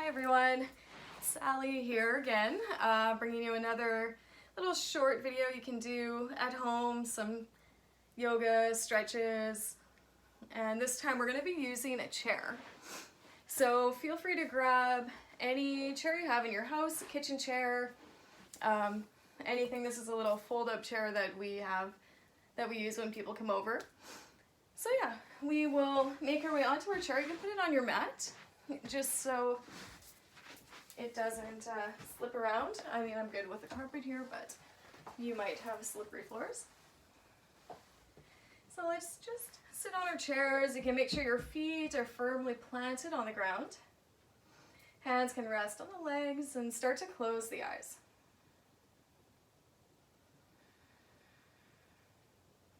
Hi everyone, Sally here again, bringing you another little short video you can do at home, some yoga, stretches, and this time we're going to be using a chair. So feel free to grab any chair you have in your house, a kitchen chair, anything. This is a little fold-up chair that we use when people come over. So yeah, we will make our way onto our chair. You can put it on your mat, just so it doesn't slip around. I mean, I'm good with the carpet here, but you might have slippery floors. So let's just sit on our chairs. You can make sure your feet are firmly planted on the ground. Hands can rest on the legs and start to close the eyes.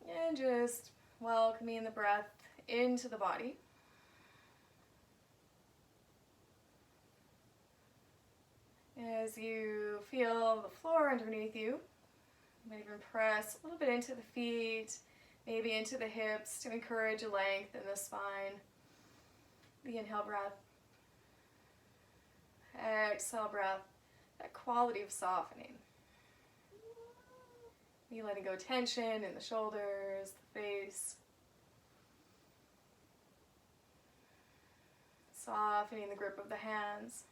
And just welcoming the breath into the body. As you feel the floor underneath you, you might even press a little bit into the feet, maybe into the hips to encourage a length in the spine. The inhale breath. Exhale breath. That quality of softening. You letting go tension in the shoulders, the face. Softening the grip of the hands.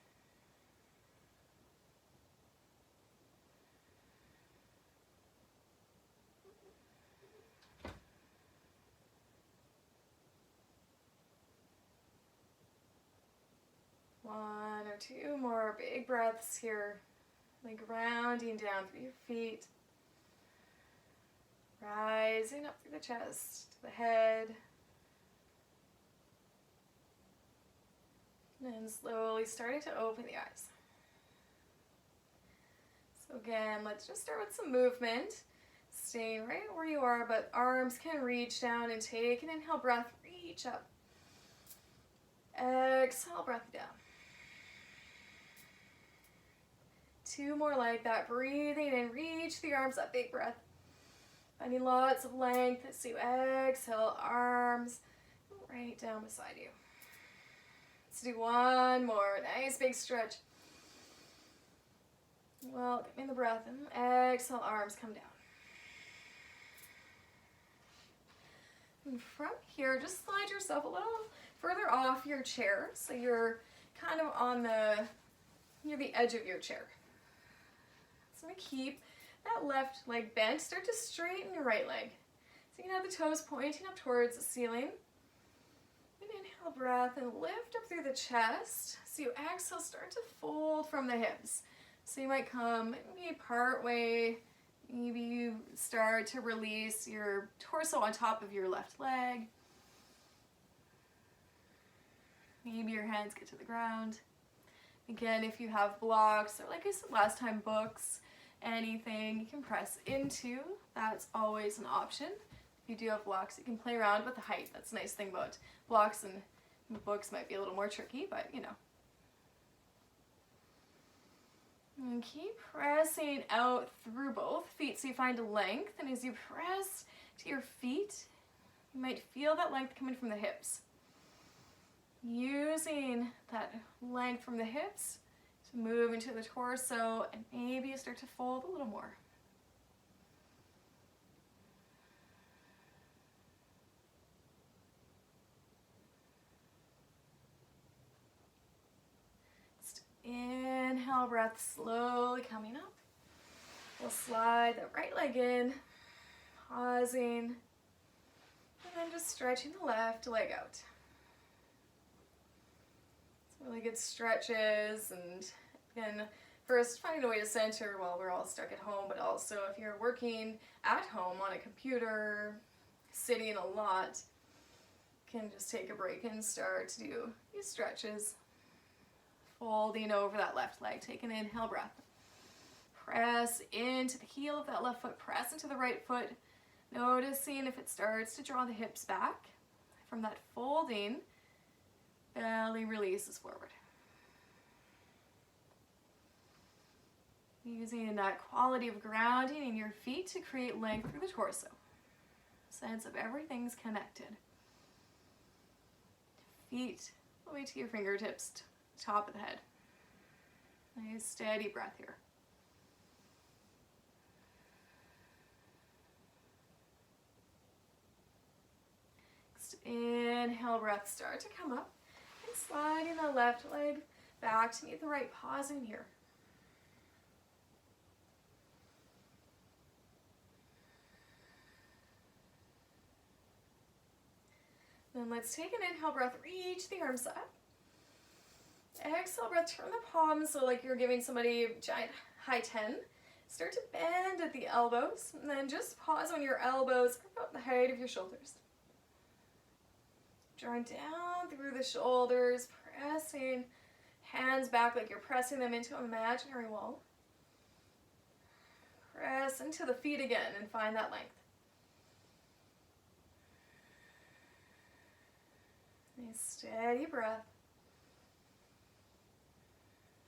One or two more big breaths here, like grounding down through your feet, rising up through the chest, to the head, and then slowly starting to open the eyes. So again, let's just start with some movement, staying right where you are, but arms can reach down and take an inhale breath, reach up. Exhale, breath down. Two more like that, breathing in, reach the arms up, big breath. Finding lots of length as you exhale, arms right down beside you. Let's do one more, nice big stretch. Welcoming the breath and exhale, arms come down. And from here, just slide yourself a little further off your chair so you're kind of on near the edge of your chair. So I'm going to keep that left leg bent. Start to straighten your right leg. So you can have the toes pointing up towards the ceiling. And inhale breath and lift up through the chest. So you exhale, start to fold from the hips. So you might come maybe part way. Maybe you start to release your torso on top of your left leg. Maybe your hands get to the ground. Again, if you have blocks, or like I said last time, books, anything you can press into, that's always an option. If you do have blocks, you can play around with the height. That's the nice thing about blocks, and books might be a little more tricky, but you know. And keep pressing out through both feet so you find a length, and as you press to your feet, you might feel that length coming from the hips. Using that length from the hips to move into the torso, and maybe you start to fold a little more. Just inhale, breath slowly coming up. We'll slide the right leg in, pausing, and then just stretching the left leg out. Really good stretches, and again, first finding a way to center while we're all stuck at home, but also if you're working at home on a computer, sitting a lot, you can just take a break and start to do these stretches. Folding over that left leg, take an inhale breath. Press into the heel of that left foot, press into the right foot, noticing if it starts to draw the hips back. From that folding, belly releases forward. Using that quality of grounding in your feet to create length through the torso. Sense of everything's connected. Feet all the way to your fingertips, top of the head. Nice steady breath here. Next, inhale, breath start to come up. And sliding the left leg back to meet the right, pausing here. Then let's take an inhale breath, reach the arms up. Exhale breath, turn the palms so like you're giving somebody a giant high 10. Start to bend at the elbows, and then just pause when your elbows are about the height of your shoulders. Drawing down through the shoulders, pressing hands back like you're pressing them into an imaginary wall. Press into the feet again and find that length. Nice steady breath.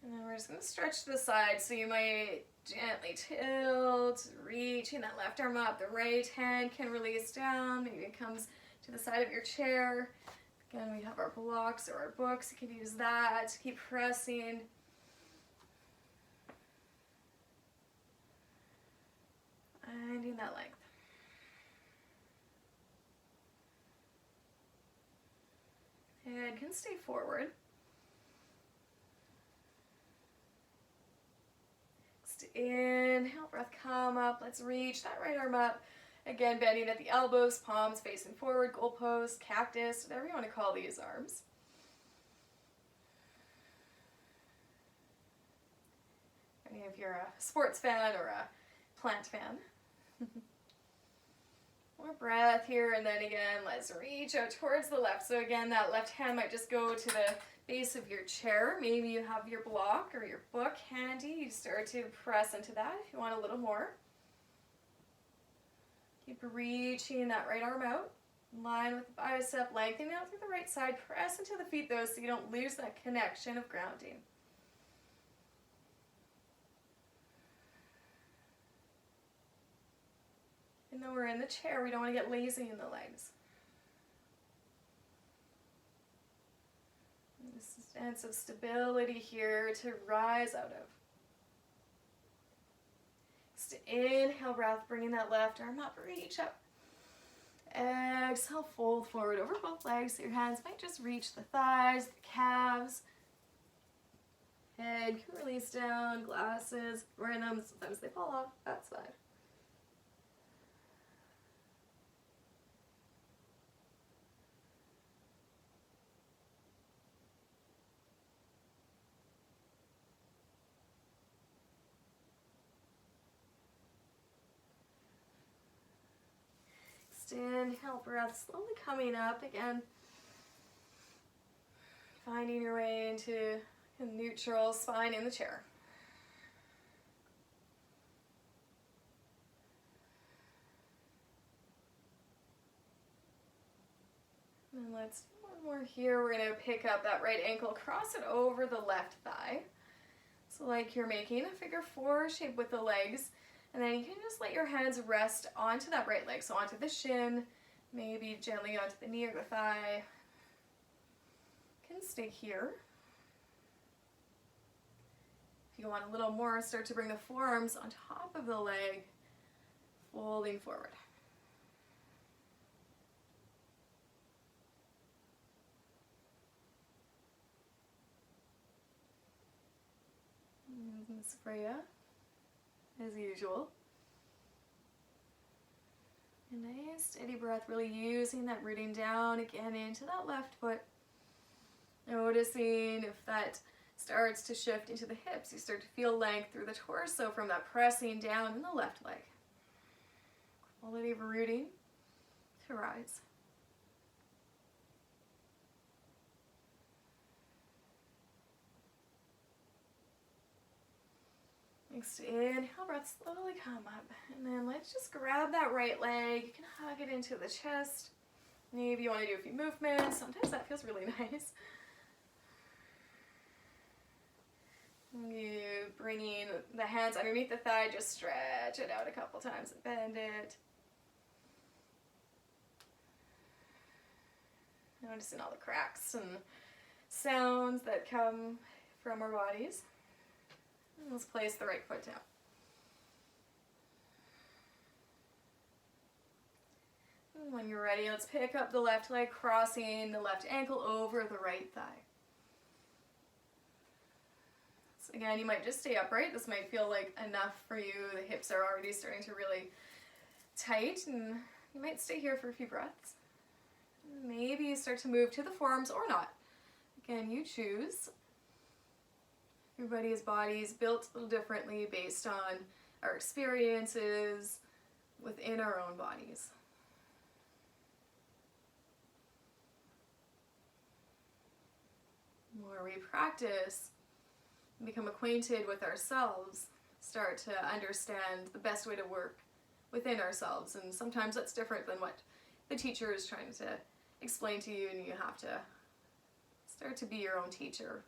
And then we're just going to stretch to the side, so you might gently tilt, reaching that left arm up. The right hand can release down. Maybe it comes to the side of your chair. Again, we have our blocks or our books. You can use that to keep pressing. Finding that length. Head can stay forward. Inhale, breath, come up. Let's reach that right arm up. Again, bending at the elbows, palms facing forward, goalpost, cactus, whatever you want to call these arms. Any if you're a sports fan or a plant fan. More breath here, and then again, let's reach out towards the left. So again, that left hand might just go to the base of your chair. Maybe you have your block or your book handy. You start to press into that if you want a little more. Keep reaching that right arm out. In line with the bicep, lengthening out through the right side. Press into the feet though so you don't lose that connection of grounding. And then we're in the chair. We don't want to get lazy in the legs. This sense of stability here to rise out of. Just inhale, breath, bringing that left arm up, reach up. Exhale, fold forward over both legs. So your hands might just reach the thighs, the calves. Head can release down, glasses, wearing them, sometimes they fall off, that side. Inhale, breath slowly coming up again. Finding your way into a neutral spine in the chair. And let's do one more here. We're going to pick up that right ankle, cross it over the left thigh. So like you're making a figure four shape with the legs. And then you can just let your hands rest onto that right leg. So onto the shin, maybe gently onto the knee or the thigh. You can stay here. If you want a little more, start to bring the forearms on top of the leg, folding forward. And Miss Freya, as usual. A nice steady breath, really using that rooting down again into that left foot. Noticing if that starts to shift into the hips, you start to feel length through the torso from that pressing down in the left leg. Quality of rooting to rise. Next inhale, breath slowly come up. And then let's just grab that right leg. You can hug it into the chest. Maybe you want to do a few movements. Sometimes that feels really nice. You bringing the hands underneath the thigh, just stretch it out a couple times and bend it. Noticing all the cracks and sounds that come from our bodies. And let's place the right foot down. And when you're ready, let's pick up the left leg, crossing the left ankle over the right thigh. So again, you might just stay upright. This might feel like enough for you. The hips are already starting to really tight, and you might stay here for a few breaths. Maybe you start to move to the forearms or not. Again, you choose. Everybody's body is built a little differently based on our experiences within our own bodies. The more we practice and become acquainted with ourselves, start to understand the best way to work within ourselves. And sometimes that's different than what the teacher is trying to explain to you, and you have to start to be your own teacher.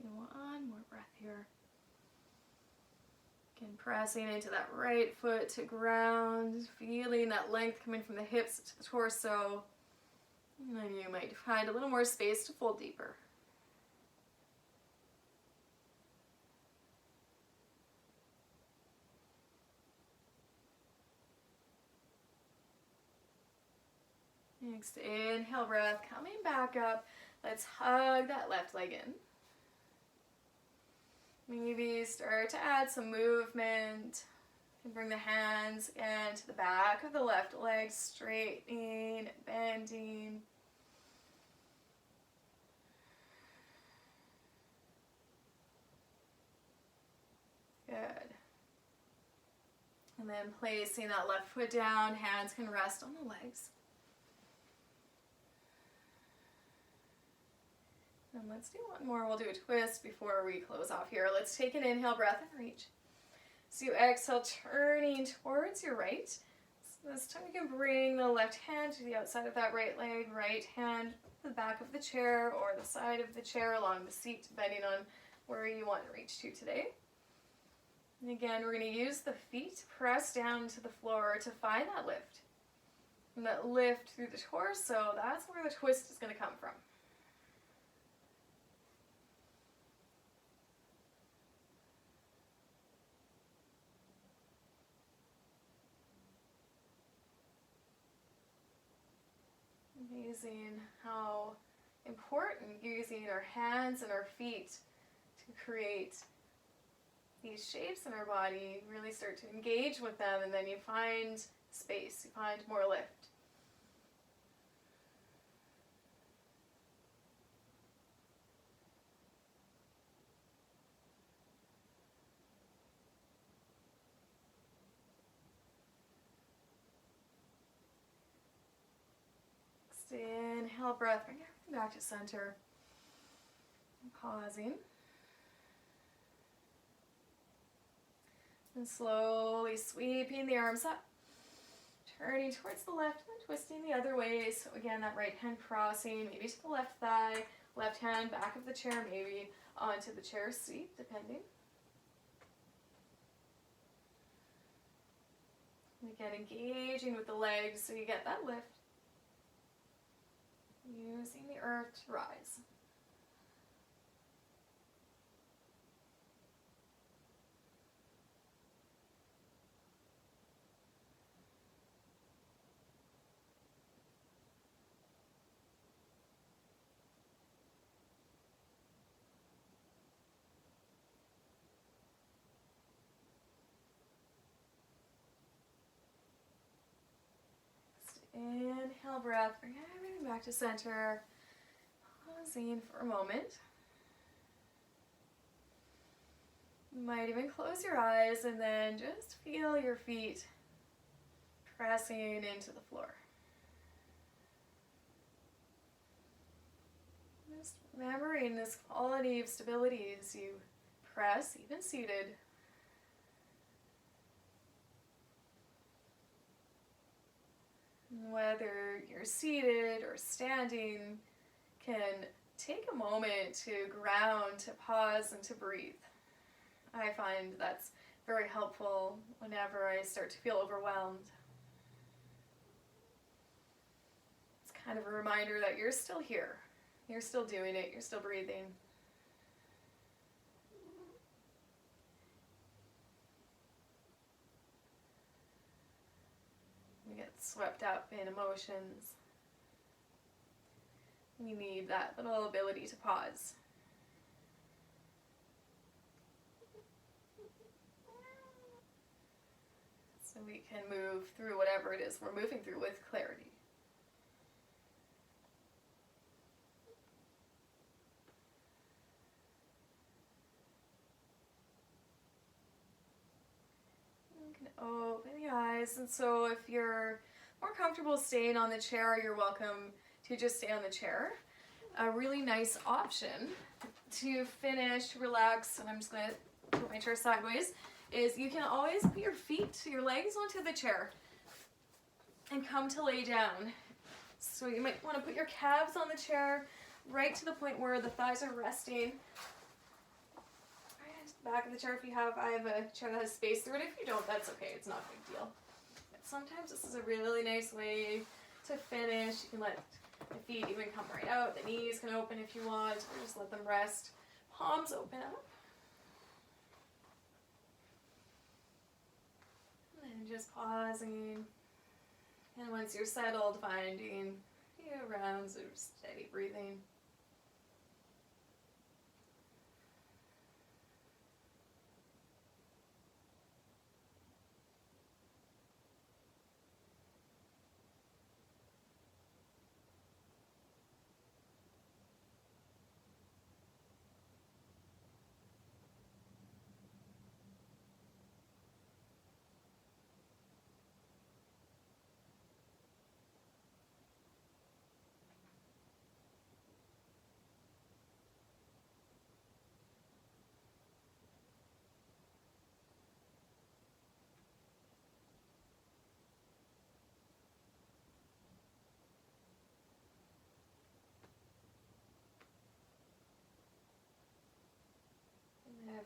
One more breath here. Again, pressing into that right foot to ground, feeling that length coming from the hips to the torso. And then you might find a little more space to fold deeper. Next inhale breath, coming back up. Let's hug that left leg in. Maybe start to add some movement. You can bring the hands again to the back of the left leg, straightening, bending. Good. And then placing that left foot down, hands can rest on the legs. And let's do one more. We'll do a twist before we close off here. Let's take an inhale breath and reach. So you exhale, turning towards your right. So this time you can bring the left hand to the outside of that right leg, right hand to the back of the chair or the side of the chair along the seat, depending on where you want to reach to today. And again, we're going to use the feet to press down to the floor to find that lift. And that lift through the torso, that's where the twist is going to come from. Amazing how important using our hands and our feet to create these shapes in our body, really start to engage with them, and then you find space, you find more lift. Inhale breath, bring everything back to center. Pausing. And slowly sweeping the arms up. Turning towards the left and twisting the other way. So again, that right hand crossing, maybe to the left thigh, left hand back of the chair, maybe onto the chair seat, depending. And again, engaging with the legs so you get that lift. Using the earth to rise. Inhale breath, bring everything back to center. Pausing for a moment. You might even close your eyes and then just feel your feet pressing into the floor. Just remembering this quality of stability as you press, even seated. Whether you're seated or standing, can take a moment to ground, to pause, and to breathe. I find that's very helpful whenever I start to feel overwhelmed. It's kind of a reminder that you're still here. You're still doing it. You're still breathing. We get swept up in emotions. We need that little ability to pause. So we can move through whatever it is we're moving through with clarity. You can open the eyes, and so if you're more comfortable staying on the chair, you're welcome to just stay on the chair. A really nice option to finish, relax, and I'm just going to put my chair sideways, is you can always put your feet, your legs onto the chair and come to lay down. So you might want to put your calves on the chair right to the point where the thighs are resting. Right at the back of the chair if you have. I have a chair that has space through it. If you don't, that's okay. It's not a big deal. But sometimes this is a really nice way to finish. You can let the feet even come right out. The knees can open if you want, or just let them rest. Palms open up. And just pausing. And once you're settled, finding a few rounds of steady breathing.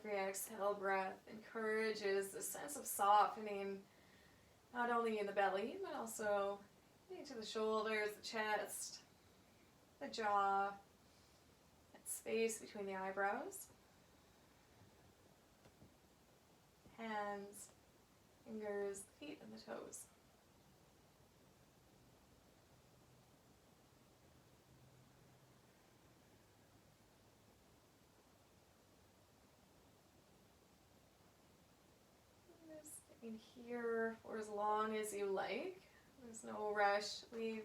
Every exhale breath encourages a sense of softening, not only in the belly, but also into the shoulders, the chest, the jaw, that space between the eyebrows, hands, fingers, feet, and the toes. In here for as long as you like. There's no rush. You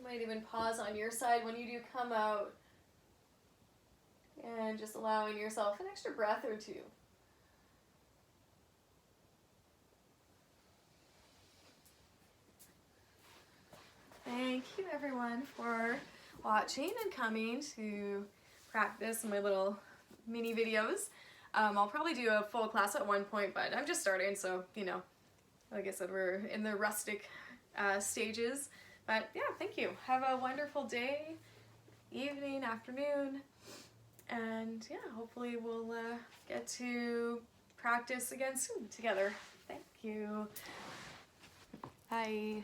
might even pause on your side when you do come out, and just allowing yourself an extra breath or two. Thank you everyone for watching and coming to practice my little mini videos. I'll probably do a full class at one point, but I'm just starting, so you know, like I said, we're in the rustic stages. But yeah, thank you. Have a wonderful day, evening, afternoon, and yeah, hopefully we'll get to practice again soon together. Thank you. Bye.